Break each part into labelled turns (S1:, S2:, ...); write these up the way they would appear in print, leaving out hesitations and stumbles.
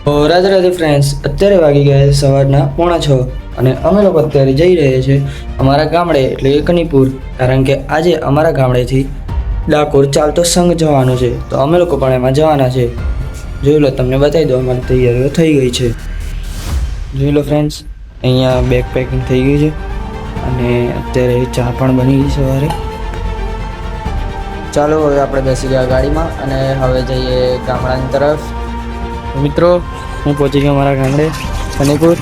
S1: તો રાધે રાધે ફ્રેન્ડ્સ, અત્યારે વાગી ગયા છે સવારના 5:45 અને અમે લોકો અત્યારે જઈ રહ્યા છીએ અમારા ગામડે એટલે કે કનીપુર. કારણ કે આજે અમારા ગામડેથી ડાકોર ચાલતો સંઘ જવાનો છે, તો અમે લોકો પણ એમાં જવાના છે. જોઈ લો, તમને બતાવી દો, અમારી તૈયારીઓ થઈ ગઈ છે. જોઈ લો ફ્રેન્ડ્સ, અહીંયા બેગ પેકિંગ થઈ ગયું છે અને અત્યારે ચા પણ બની ગઈ સવારે. ચાલો હવે આપણે બેસી ગયા ગાડીમાં અને હવે જઈએ ગામડાની તરફ. મિત્રો, હું પહોંચી ગયો મારા ગામડે કનીપુર.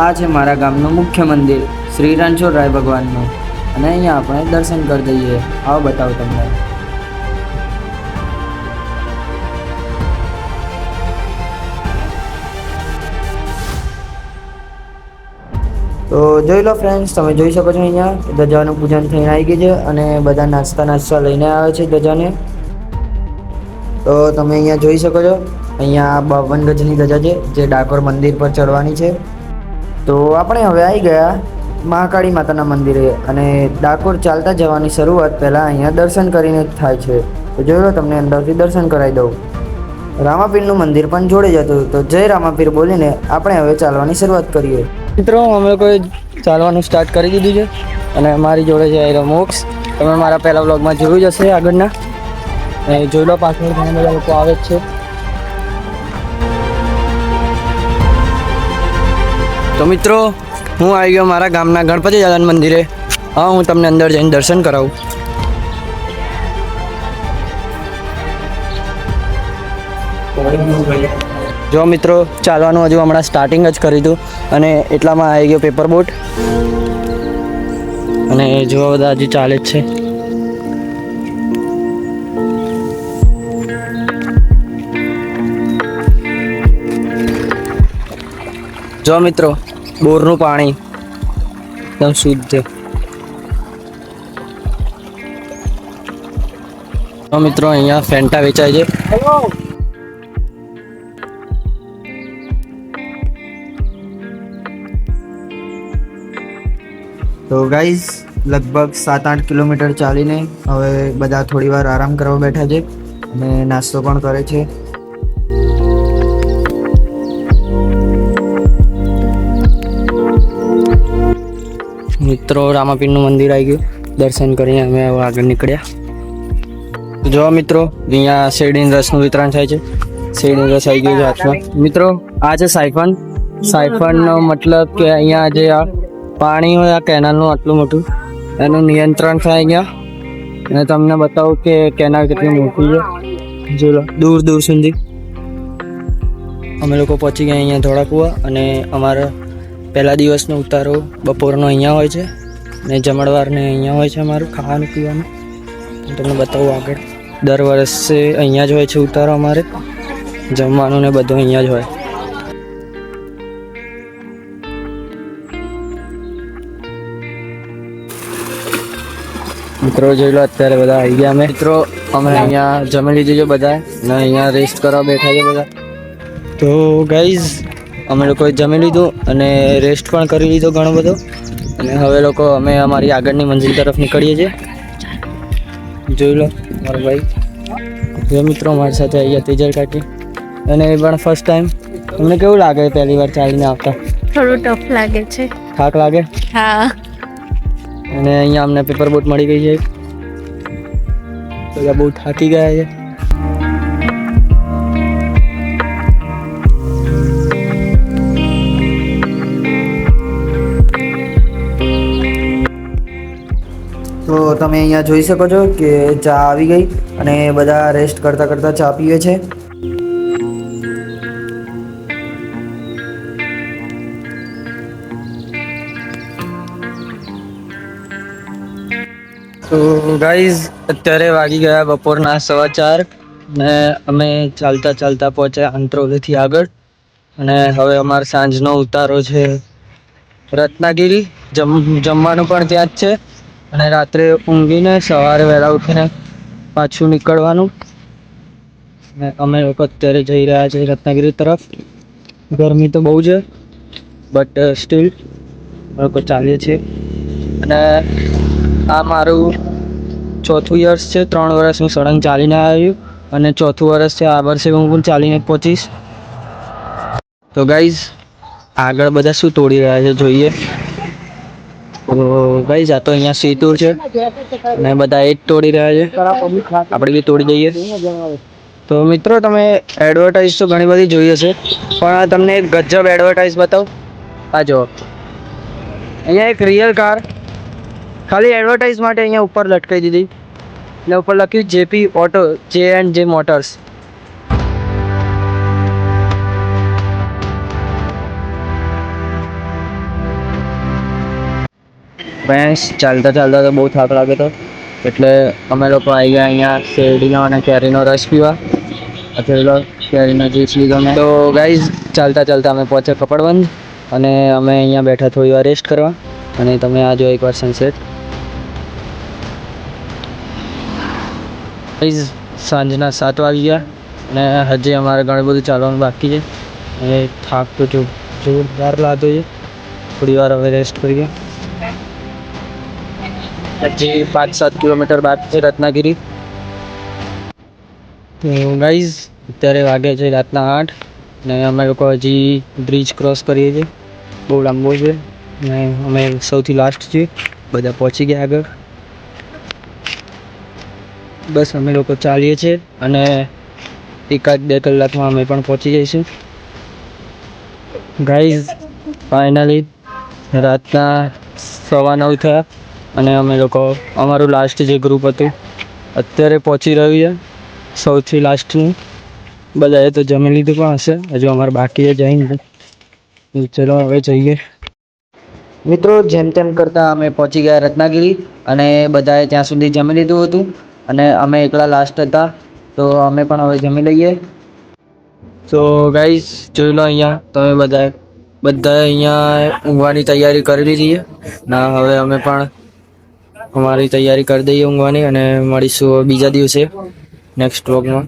S1: આ છે મારા ગામનું મુખ્ય મંદિર શ્રી રણછોડરાય ભગવાનનું, અને અહીંયા આપણે દર્શન કરી દઈએ. આવો બતાવું તમને. તો જોઈ લો ફ્રેન્ડ્સ, તમે જોઈ શકો છો અહીંયા ધજાનું પૂજન થઈને આવી ગયું છે અને બધા નાસ્તા લઈને આવે છે ધજાને. તો તમે અહીંયા જોઈ શકો છો, અહીંયા 52 ગજની ધજા છે જે ડાકોર મંદિર પર ચડવાની છે. તો આપણે હવે આવી ગયા મહાકાળી માતાના મંદિરે, અને ડાકોર ચાલતા જવાની શરૂઆત પહેલાં અહીંયા દર્શન કરીને જ થાય છે. તો જોઈ લો, તમને અંદરથી દર્શન કરાવી દઉં. રામાપીરનું મંદિર પણ જોડે જ હતું. તો જય રામાપીર બોલીને આપણે હવે ચાલવાની શરૂઆત કરીએ. મિત્રો, અમે લોકોએ ચાલવાનું સ્ટાર્ટ કરી દીધું છે અને મારી જોડે છે એરો મોક્ષ. તમે મારા પહેલા વ્લોગમાં જોયું જ હશે આગળના. જોઈ લો, પાછળ ઘણા બધા લોકો આવે જ છે. તો મિત્રો, હું આવી ગયો મારા ગામના ગણપતિ દાદાના મંદિરે. હા, હું તમને અંદર જઈને દર્શન કરાવું. જો મિત્રો, ચાલવાનું હજુ હમણાં સ્ટાર્ટિંગ જ કર્યું હતું અને એટલામાં આવી ગયો પેપર બોટ, અને જો બધા હજી ચાલે જ છે. જો મિત્રો, બોરનું પાણી એકદમ શુદ્ધ. જો મિત્રો, અહીંયા ફેન્ટા વેચાય છે. તો ગાઈઝ, લગભગ 7-8 કિલોમીટર ચાલીને હવે બધા થોડી વાર આરામ કરવા બેઠા છે અને નાસ્તો પણ કરે છે. મિત્રો, રામાપીરનું મંદિર આવી ગયું. દર્શન કરીને અમે હવે આગળ નીકળ્યા. જો મિત્રો, અહીંયા શેરડીન રસનું વિતરણ થાય છે. શેરડીન રસ આવી ગયું છે હાથમાં. મિત્રો, આ છે સાયફન. સાયફનનો મતલબ કે અહીંયા જે આ પાણી હોય, આ કેનાલનું આટલું મોટું, એનું નિયંત્રણ થાય અહીંયા. અને તમને બતાવું કે કેનાલ કેટલી મોટી છે. જો દૂર દૂર સુધી. અમે લોકો પહોંચી ગયા અહીંયા ધોળાકુવા, અને અમારા પહેલા દિવસનો ઉતારો બપોરનો અહીંયા હોય છે ને જમણવારને અહીંયા હોય છે અમારું ખાવાનું પીવાનું. હું તમને બતાવું આગળ. દર વર્ષે અહીંયા જ હોય છે ઉતારો અમારે. જમવાનું ને બધું અહીંયા જ હોય. મિત્રો, જોઈ લો, અત્યારે બધા આવી ગયા. મિત્રો, અમે અહીંયા જમી લીધું છે બધા, ને અહીંયા રેસ્ટ કરવા બેઠા છે બધા. તો ગાઈઝ, અમે લોકોએ જમી લીધું અને રેસ્ટ પણ કરી લીધો ઘણો બધો, અને હવે અમે અમારી આગળની મંજિલ તરફ નીકળીએ છીએ. જોઈ લો, મારો ભાઈ. જો મિત્રો, મારી સાથે અહીંયા તેજલ કાકી, અને એ પણ ફર્સ્ટ ટાઈમ. તમને કેવું લાગે પહેલી વાર ચાલીને આવતા?
S2: થોડું ટફ લાગે છે.
S1: થાક લાગે?
S2: હા.
S1: અને અહીંયા અમને પેપર બોટ મળી ગઈ છે. બધા બહુ થાકી ગયા છે. તો તમે અહીંયા જોઈ શકો છો કે ચા આવી ગઈ અને બધા રેસ્ટ કરતા કરતા ચા પીવે છે. તો ગાઈઝ, અત્યારે વાગી ગયા બપોરના 4:15 ને અમે ચાલતા પહોંચ્યા અંત્રોલીથી આગળ. અને હવે અમારો સાંજનો ઉતારો છે રત્નાગીરી. જમવાનું પણ ત્યાં જ છે, અને રાત્રે ઊંઘીને સવારે વહેલા ઉઠીને પાછું નીકળવાનું. ને અમે લોકો અત્યારે જઈ રહ્યા છીએ રત્નાગીરી તરફ. ગરમી તો બહુ છે, બટ સ્ટીલ લોકો ચાલીએ છીએ. અને આ મારું ચોથું યર્સ છે. 3 વર્ષ હું સળંગ ચાલીને આવ્યું અને ચોથું વર્ષ છે, આ વર્ષે હું પણ ચાલીને જ પહોંચીશ. તો ગાઈઝ આગળ બધા શું તોડી રહ્યા છે જોઈએ. તો ગાઈઝ આ તો અહીંયા સીટું છે અને બધા એ જ તોડી રહ્યા છે. આપણે બી તોડી દઈએ. તો મિત્રો તમે એડવર્ટાઈઝ તો ઘણી બધી જોઈ હશે, પણ આ તમને એક ગજબ એડવર્ટાઈઝ બતાવું. આ જો અહીંયા એક રિયલ કાર ખાલી એડવર્ટાઈઝ માટે અહીંયા ઉપર લટકાઈ દીધી. એટલે ઉપર લખ્યું JP auto, J&J motors. Friends ચાલતા ચાલતા તો બહુ થાક લાગ્યો હતો, એટલે અમે લોકો આવી ગયા અહીંયા શેરડીનો અને કેરીનો રસ પીવા. અત્યારે કેરીનો જ્યુસ લીધો મેં. તો ગાઈઝ ચાલતા ચાલતા અમે પહોંચ્યા કપડવંજ અને અમે અહીંયા બેઠા થોડી વાર રેસ્ટ કરવા. અને તમે આ જો એકવાર સનસેટ. ગાઈઝ સાંજના 7 વાગી ગયા અને હજી અમારે ઘણું બધું ચાલવાનું બાકી છે. અને થાક તો જોરદાર લાગતો છે. થોડી વાર હવે રેસ્ટ કરીએ. હજી 5-7 કિલોમીટર બાકી છે રત્નાગીરી. તો ગાઈઝ અત્યારે વાગે છે રાતના 8 ને અમે લોકો હજી બ્રિજ ક્રોસ કરીએ છીએ. બહુ લાંબો છે ને અમે સૌથી લાસ્ટ છીએ. બધા પહોંચી ગયા આગળ. બસ અમે લોકો ચાલીએ છીએ અને 1-2 કલાકમાં અમે પણ પહોંચી જઈશું. ગાઈઝ ફાઇનલી રાતના 9:15 થયા અને અમે લોકો અમારું લાસ્ટ જે ગ્રુપ હતું અત્યારે પહોંચી રહ્યું છે સૌથી લાસ્ટનું. બધાએ તો જમી લીધું પણ હશે, હજુ અમારે બાકી જઈને. ચલો હવે જઈએ. મિત્રો જેમ તેમ કરતાં અમે પહોંચી ગયા રત્નાગીરી અને બધાએ ત્યાં સુધી જમી લીધું હતું અને અમે એકલા લાસ્ટ હતા, તો અમે પણ હવે જમી લઈએ. તો ગાઈઝ જોઈ લો અહીંયા તમે બધાએ અહીંયા ઊંઘવાની તૈયારી કરી લીધી છે. ના હવે અમે પણ અમારી તૈયારી કરી દઈએ ઊંઘવાની અને મળીશું બીજા દિવસે નેક્સ્ટ વ્લોગમાં.